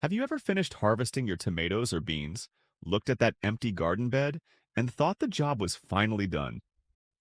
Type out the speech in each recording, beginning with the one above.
Have you ever finished harvesting your tomatoes or beans, looked at that empty garden bed, and thought the job was finally done?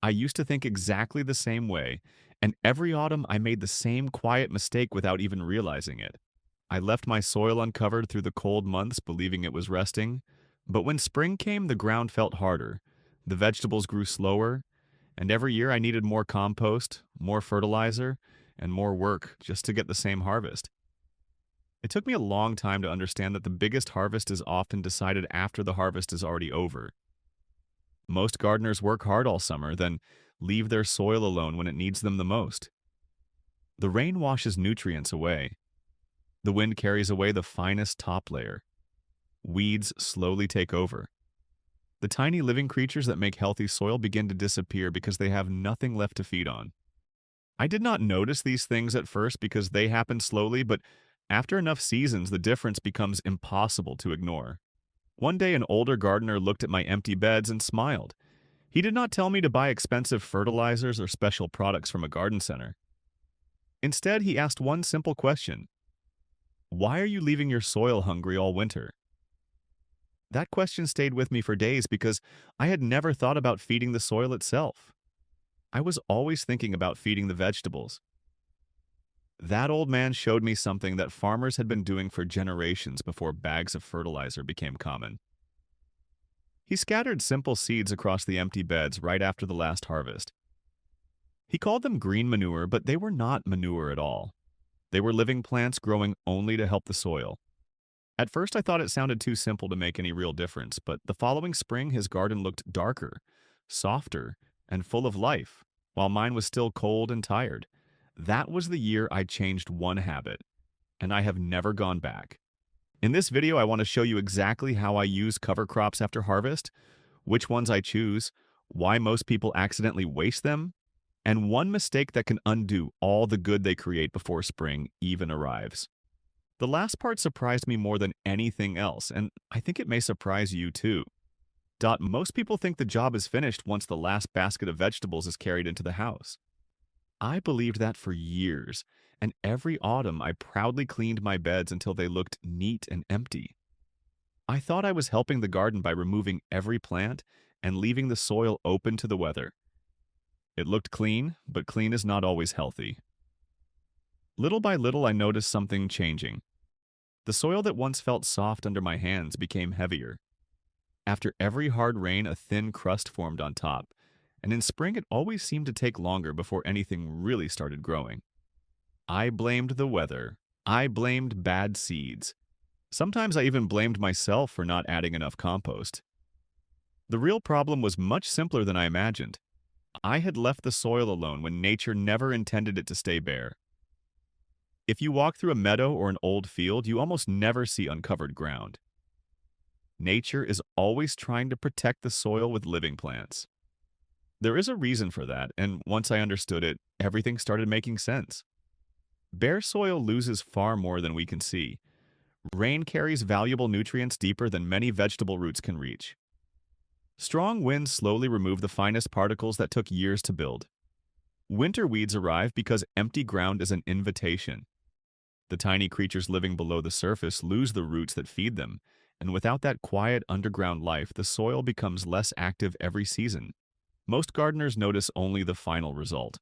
I used to think exactly the same way, and every autumn I made the same quiet mistake without even realizing it. I left my soil uncovered through the cold months, believing it was resting, but when spring came, the ground felt harder, the vegetables grew slower, and every year I needed more compost, more fertilizer, and more work just to get the same harvest. It took me a long time to understand that the biggest harvest is often decided after the harvest is already over. Most gardeners work hard all summer, then leave their soil alone when it needs them the most. The rain washes nutrients away. The wind carries away the finest top layer. Weeds slowly take over. The tiny living creatures that make healthy soil begin to disappear because they have nothing left to feed on. I did not notice these things at first because they happen slowly, but after enough seasons, the difference becomes impossible to ignore. One day, an older gardener looked at my empty beds and smiled. He did not tell me to buy expensive fertilizers or special products from a garden center. Instead, he asked one simple question: why are you leaving your soil hungry all winter? That question stayed with me for days because I had never thought about feeding the soil itself. I was always thinking about feeding the vegetables. That old man showed me something that farmers had been doing for generations before bags of fertilizer became common. He scattered simple seeds across the empty beds right after the last harvest. He called them green manure, but they were not manure at all. They were living plants growing only to help the soil. At first, I thought it sounded too simple to make any real difference, but the following spring, his garden looked darker, softer, and full of life, while mine was still cold and tired. That was the year I changed one habit, and I have never gone back. In this video, I want to show you exactly how I use cover crops after harvest, which ones I choose, why most people accidentally waste them, and one mistake that can undo all the good they create before spring even arrives. The last part surprised me more than anything else, and I think it may surprise you too. Most people think the job is finished once the last basket of vegetables is carried into the house. I believed that for years, and every autumn I proudly cleaned my beds until they looked neat and empty. I thought I was helping the garden by removing every plant and leaving the soil open to the weather. It looked clean, but clean is not always healthy. Little by little, I noticed something changing. The soil that once felt soft under my hands became heavier. After every hard rain, a thin crust formed on top, and in spring it always seemed to take longer before anything really started growing. I blamed the weather. I blamed bad seeds. Sometimes I even blamed myself for not adding enough compost. The real problem was much simpler than I imagined. I had left the soil alone when nature never intended it to stay bare. If you walk through a meadow or an old field, you almost never see uncovered ground. Nature is always trying to protect the soil with living plants. There is a reason for that, and once I understood it, everything started making sense. Bare soil loses far more than we can see. Rain carries valuable nutrients deeper than many vegetable roots can reach. Strong winds slowly remove the finest particles that took years to build. Winter weeds arrive because empty ground is an invitation. The tiny creatures living below the surface lose the roots that feed them, and without that quiet underground life, the soil becomes less active every season. Most gardeners notice only the final result.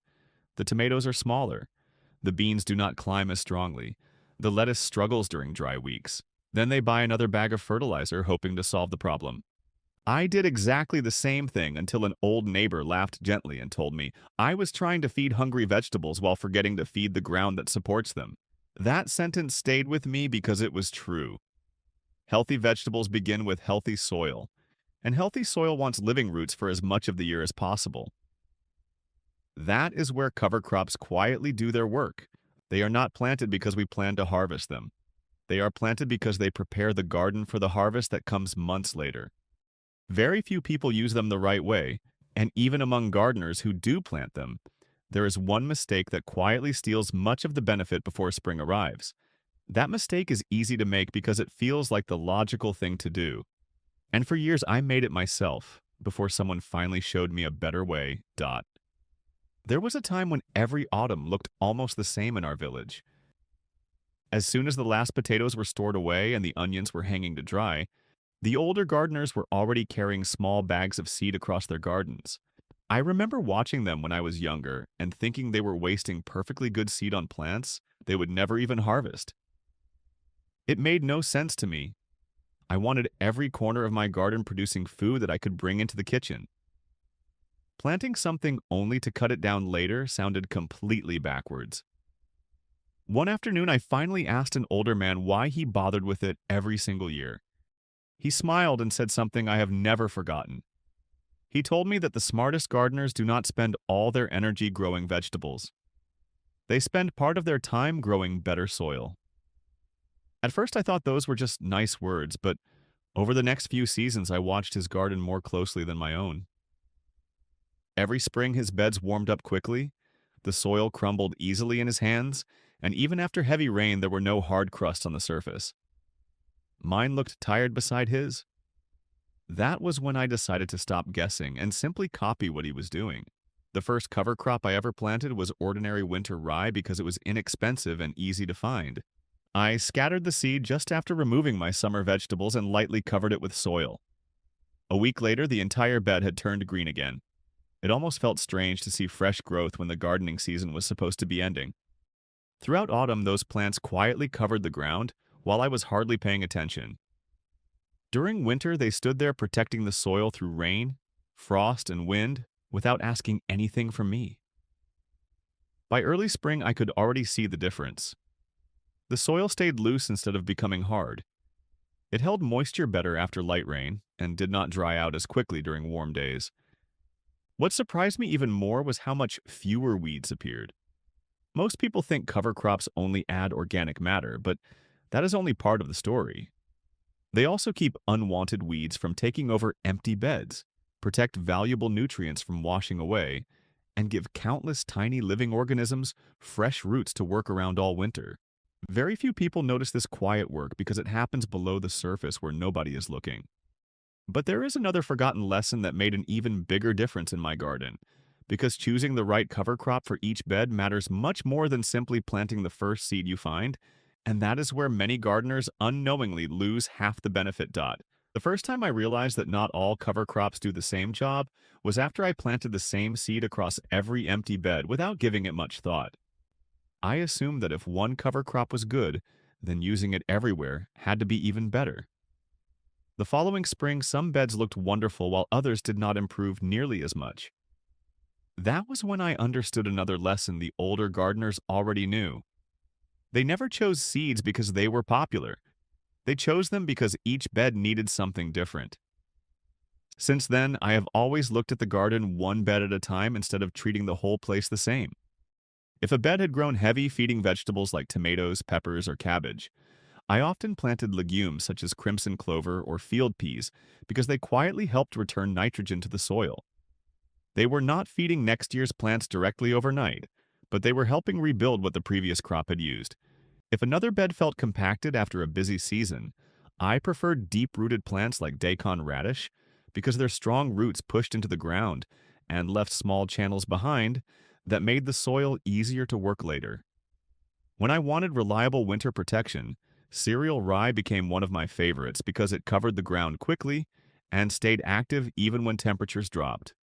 The tomatoes are smaller. The beans do not climb as strongly. The lettuce struggles during dry weeks. Then they buy another bag of fertilizer, hoping to solve the problem. I did exactly the same thing until an old neighbor laughed gently and told me I was trying to feed hungry vegetables while forgetting to feed the ground that supports them. That sentence stayed with me because it was true. Healthy vegetables begin with healthy soil, and healthy soil wants living roots for as much of the year as possible. That is where cover crops quietly do their work. They are not planted because we plan to harvest them. They are planted because they prepare the garden for the harvest that comes months later. Very few people use them the right way, and even among gardeners who do plant them, there is one mistake that quietly steals much of the benefit before spring arrives. That mistake is easy to make because it feels like the logical thing to do. And for years I made it myself, before someone finally showed me a better way. There was a time when every autumn looked almost the same in our village. As soon as the last potatoes were stored away and the onions were hanging to dry, the older gardeners were already carrying small bags of seed across their gardens. I remember watching them when I was younger and thinking they were wasting perfectly good seed on plants they would never even harvest. It made no sense to me. I wanted every corner of my garden producing food that I could bring into the kitchen. Planting something only to cut it down later sounded completely backwards. One afternoon, I finally asked an older man why he bothered with it every single year. He smiled and said something I have never forgotten. He told me that the smartest gardeners do not spend all their energy growing vegetables. They spend part of their time growing better soil. At first, I thought those were just nice words, but over the next few seasons, I watched his garden more closely than my own. Every spring, his beds warmed up quickly, the soil crumbled easily in his hands, and even after heavy rain, there were no hard crusts on the surface. Mine looked tired beside his. That was when I decided to stop guessing and simply copy what he was doing. The first cover crop I ever planted was ordinary winter rye because it was inexpensive and easy to find. I scattered the seed just after removing my summer vegetables and lightly covered it with soil. A week later, the entire bed had turned green again. It almost felt strange to see fresh growth when the gardening season was supposed to be ending. Throughout autumn, those plants quietly covered the ground while I was hardly paying attention. During winter, they stood there protecting the soil through rain, frost, and wind without asking anything from me. By early spring, I could already see the difference. The soil stayed loose instead of becoming hard. It held moisture better after light rain and did not dry out as quickly during warm days. What surprised me even more was how much fewer weeds appeared. Most people think cover crops only add organic matter, but that is only part of the story. They also keep unwanted weeds from taking over empty beds, protect valuable nutrients from washing away, and give countless tiny living organisms fresh roots to work around all winter. Very few people notice this quiet work because it happens below the surface where nobody is looking. But there is another forgotten lesson that made an even bigger difference in my garden, because choosing the right cover crop for each bed matters much more than simply planting the first seed you find, and that is where many gardeners unknowingly lose half the benefit. The first time I realized that not all cover crops do the same job was after I planted the same seed across every empty bed without giving it much thought. I assumed that if one cover crop was good, then using it everywhere had to be even better. The following spring, some beds looked wonderful while others did not improve nearly as much. That was when I understood another lesson the older gardeners already knew. They never chose seeds because they were popular. They chose them because each bed needed something different. Since then, I have always looked at the garden one bed at a time instead of treating the whole place the same. If a bed had grown heavy feeding vegetables like tomatoes, peppers, or cabbage, I often planted legumes such as crimson clover or field peas because they quietly helped return nitrogen to the soil. They were not feeding next year's plants directly overnight, but they were helping rebuild what the previous crop had used. If another bed felt compacted after a busy season, I preferred deep-rooted plants like daikon radish because their strong roots pushed into the ground and left small channels behind that made the soil easier to work later. When I wanted reliable winter protection, cereal rye became one of my favorites because it covered the ground quickly and stayed active even when temperatures dropped.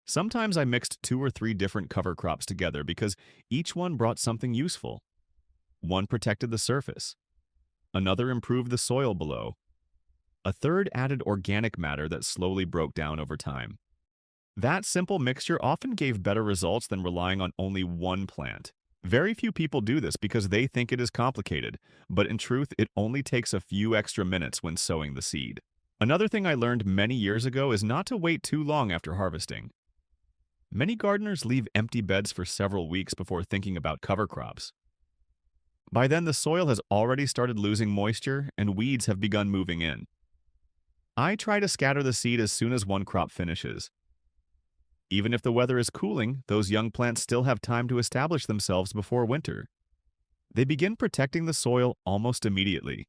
Sometimes I mixed 2 or 3 different cover crops together because each one brought something useful. One protected the surface. Another improved the soil below. A third added organic matter that slowly broke down over time. That simple mixture often gave better results than relying on only one plant. Very few people do this because they think it is complicated, but in truth, it only takes a few extra minutes when sowing the seed. Another thing I learned many years ago is not to wait too long after harvesting. Many gardeners leave empty beds for several weeks before thinking about cover crops. By then, the soil has already started losing moisture and weeds have begun moving in. I try to scatter the seed as soon as one crop finishes. Even if the weather is cooling, those young plants still have time to establish themselves before winter. They begin protecting the soil almost immediately,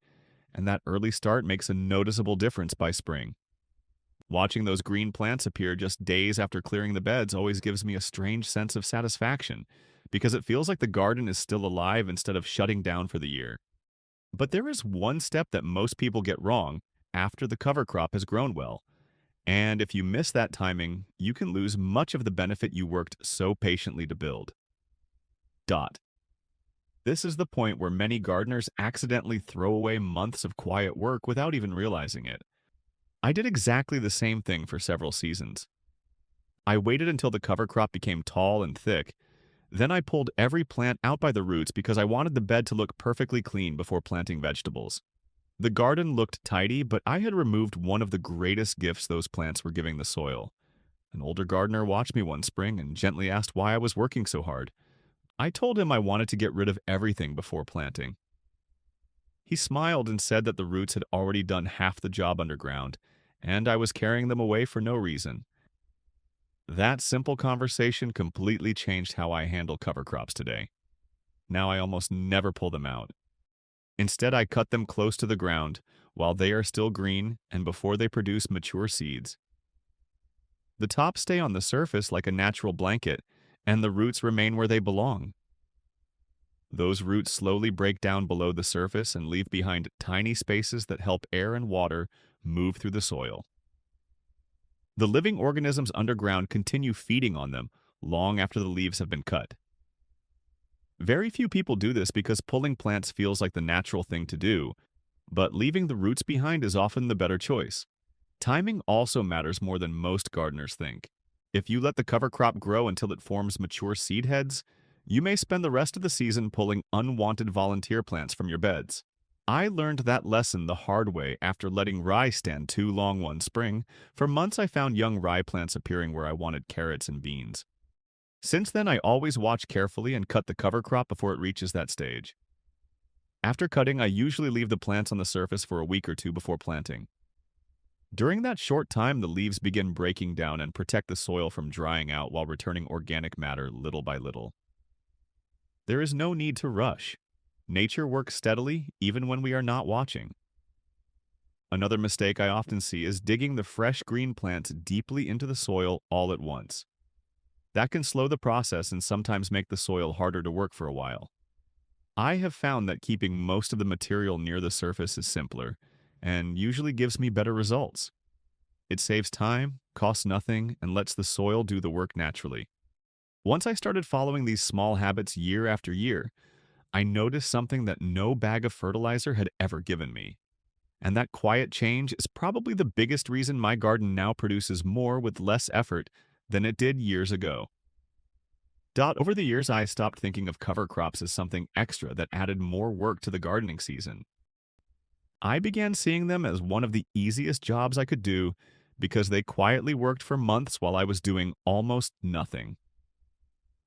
and that early start makes a noticeable difference by spring. Watching those green plants appear just days after clearing the beds always gives me a strange sense of satisfaction, because it feels like the garden is still alive instead of shutting down for the year. But there is one step that most people get wrong after the cover crop has grown well. And if you miss that timing, you can lose much of the benefit you worked so patiently to build. Dot. This is the point where many gardeners accidentally throw away months of quiet work without even realizing it. I did exactly the same thing for several seasons. I waited until the cover crop became tall and thick. Then I pulled every plant out by the roots because I wanted the bed to look perfectly clean before planting vegetables. The garden looked tidy, but I had removed one of the greatest gifts those plants were giving the soil. An older gardener watched me one spring and gently asked why I was working so hard. I told him I wanted to get rid of everything before planting. He smiled and said that the roots had already done half the job underground, and I was carrying them away for no reason. That simple conversation completely changed how I handle cover crops today. Now I almost never pull them out. Instead, I cut them close to the ground while they are still green and before they produce mature seeds. The tops stay on the surface like a natural blanket, and the roots remain where they belong. Those roots slowly break down below the surface and leave behind tiny spaces that help air and water move through the soil. The living organisms underground continue feeding on them long after the leaves have been cut. Very few people do this because pulling plants feels like the natural thing to do, but leaving the roots behind is often the better choice. Timing also matters more than most gardeners think. If you let the cover crop grow until it forms mature seed heads, you may spend the rest of the season pulling unwanted volunteer plants from your beds. I learned that lesson the hard way after letting rye stand too long one spring. For months I found young rye plants appearing where I wanted carrots and beans. Since then, I always watch carefully and cut the cover crop before it reaches that stage. After cutting, I usually leave the plants on the surface for a week or two before planting. During that short time, the leaves begin breaking down and protect the soil from drying out while returning organic matter little by little. There is no need to rush. Nature works steadily even when we are not watching. Another mistake I often see is digging the fresh green plants deeply into the soil all at once. That can slow the process and sometimes make the soil harder to work for a while. I have found that keeping most of the material near the surface is simpler and usually gives me better results. It saves time, costs nothing, and lets the soil do the work naturally. Once I started following these small habits year after year, I noticed something that no bag of fertilizer had ever given me. And that quiet change is probably the biggest reason my garden now produces more with less effort than it did years ago. Over the years, I stopped thinking of cover crops as something extra that added more work to the gardening season. I began seeing them as one of the easiest jobs I could do because they quietly worked for months while I was doing almost nothing.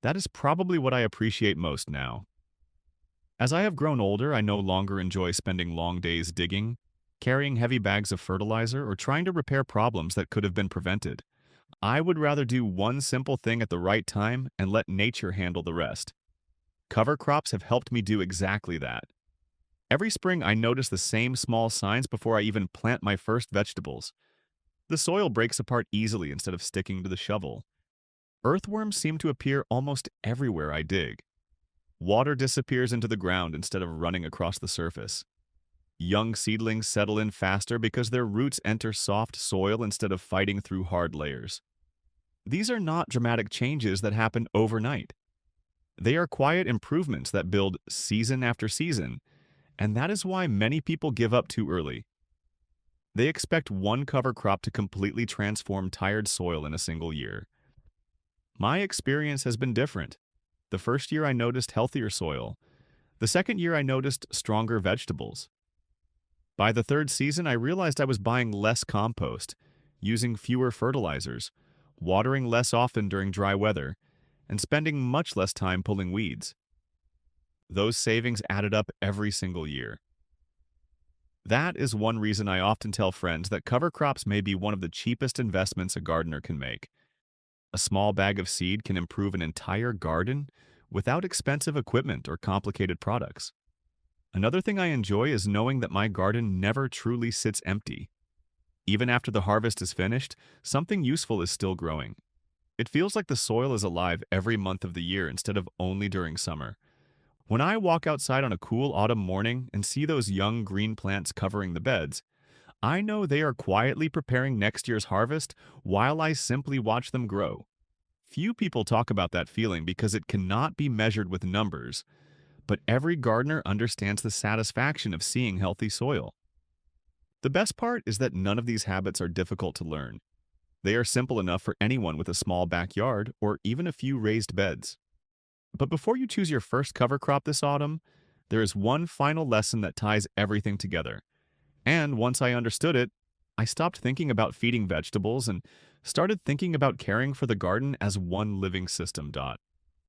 That is probably what I appreciate most now. As I have grown older, I no longer enjoy spending long days digging, carrying heavy bags of fertilizer, or trying to repair problems that could have been prevented. I would rather do one simple thing at the right time and let nature handle the rest. Cover crops have helped me do exactly that. Every spring, I notice the same small signs before I even plant my first vegetables. The soil breaks apart easily instead of sticking to the shovel. Earthworms seem to appear almost everywhere I dig. Water disappears into the ground instead of running across the surface. Young seedlings settle in faster because their roots enter soft soil instead of fighting through hard layers. These are not dramatic changes that happen overnight. They are quiet improvements that build season after season, and that is why many people give up too early. They expect one cover crop to completely transform tired soil in a single year. My experience has been different. The first year I noticed healthier soil. The second year I noticed stronger vegetables. By the third season, I realized I was buying less compost, using fewer fertilizers, watering less often during dry weather, and spending much less time pulling weeds. Those savings added up every single year. That is one reason I often tell friends that cover crops may be one of the cheapest investments a gardener can make. A small bag of seed can improve an entire garden without expensive equipment or complicated products. Another thing I enjoy is knowing that my garden never truly sits empty. Even after the harvest is finished, something useful is still growing. It feels like the soil is alive every month of the year instead of only during summer. When I walk outside on a cool autumn morning and see those young green plants covering the beds, I know they are quietly preparing next year's harvest while I simply watch them grow. Few people talk about that feeling because it cannot be measured with numbers, but every gardener understands the satisfaction of seeing healthy soil. The best part is that none of these habits are difficult to learn. They are simple enough for anyone with a small backyard or even a few raised beds. But before you choose your first cover crop this autumn, there is one final lesson that ties everything together. And once I understood it, I stopped thinking about feeding vegetables and started thinking about caring for the garden as one living system.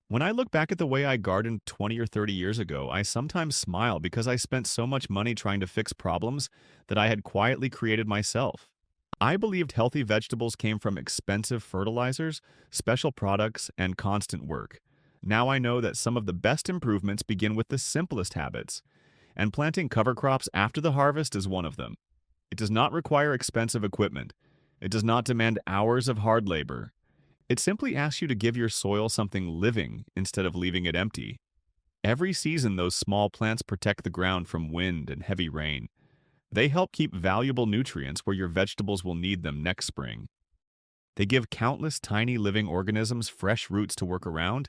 When I look back at the way I gardened 20 or 30 years ago, I sometimes smile because I spent so much money trying to fix problems that I had quietly created myself. I believed healthy vegetables came from expensive fertilizers, special products, and constant work. Now I know that some of the best improvements begin with the simplest habits, and planting cover crops after the harvest is one of them. It does not require expensive equipment. It does not demand hours of hard labor. It simply asks you to give your soil something living instead of leaving it empty. Every season, those small plants protect the ground from wind and heavy rain. They help keep valuable nutrients where your vegetables will need them next spring. They give countless tiny living organisms fresh roots to work around,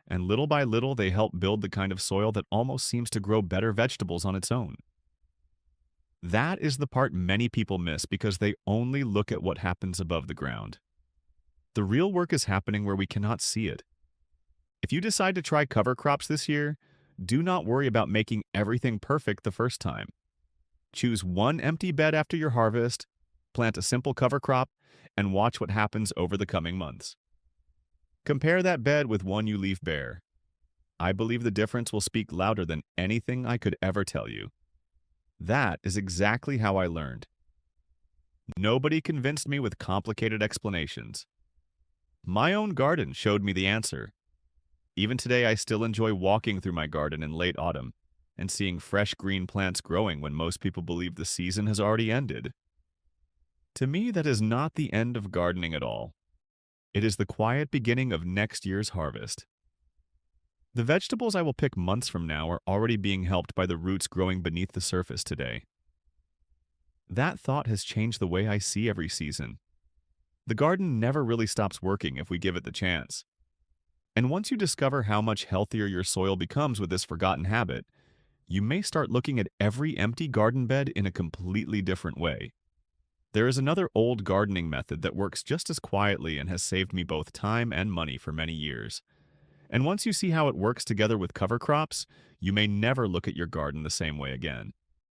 and little by little they help build the kind of soil that almost seems to grow better vegetables on its own. That is the part many people miss because they only look at what happens above the ground. The real work is happening where we cannot see it. If you decide to try cover crops this year, do not worry about making everything perfect the first time. Choose one empty bed after your harvest, plant a simple cover crop, and watch what happens over the coming months. Compare that bed with one you leave bare. I believe the difference will speak louder than anything I could ever tell you. That is exactly how I learned. Nobody convinced me with complicated explanations. My own garden showed me the answer. Even today, I still enjoy walking through my garden in late autumn and seeing fresh green plants growing when most people believe the season has already ended. To me, that is not the end of gardening at all. It is the quiet beginning of next year's harvest. The vegetables I will pick months from now are already being helped by the roots growing beneath the surface today. That thought has changed the way I see every season. The garden never really stops working if we give it the chance. And once you discover how much healthier your soil becomes with this forgotten habit, you may start looking at every empty garden bed in a completely different way. There is another old gardening method that works just as quietly and has saved me both time and money for many years. And once you see how it works together with cover crops, you may never look at your garden the same way again.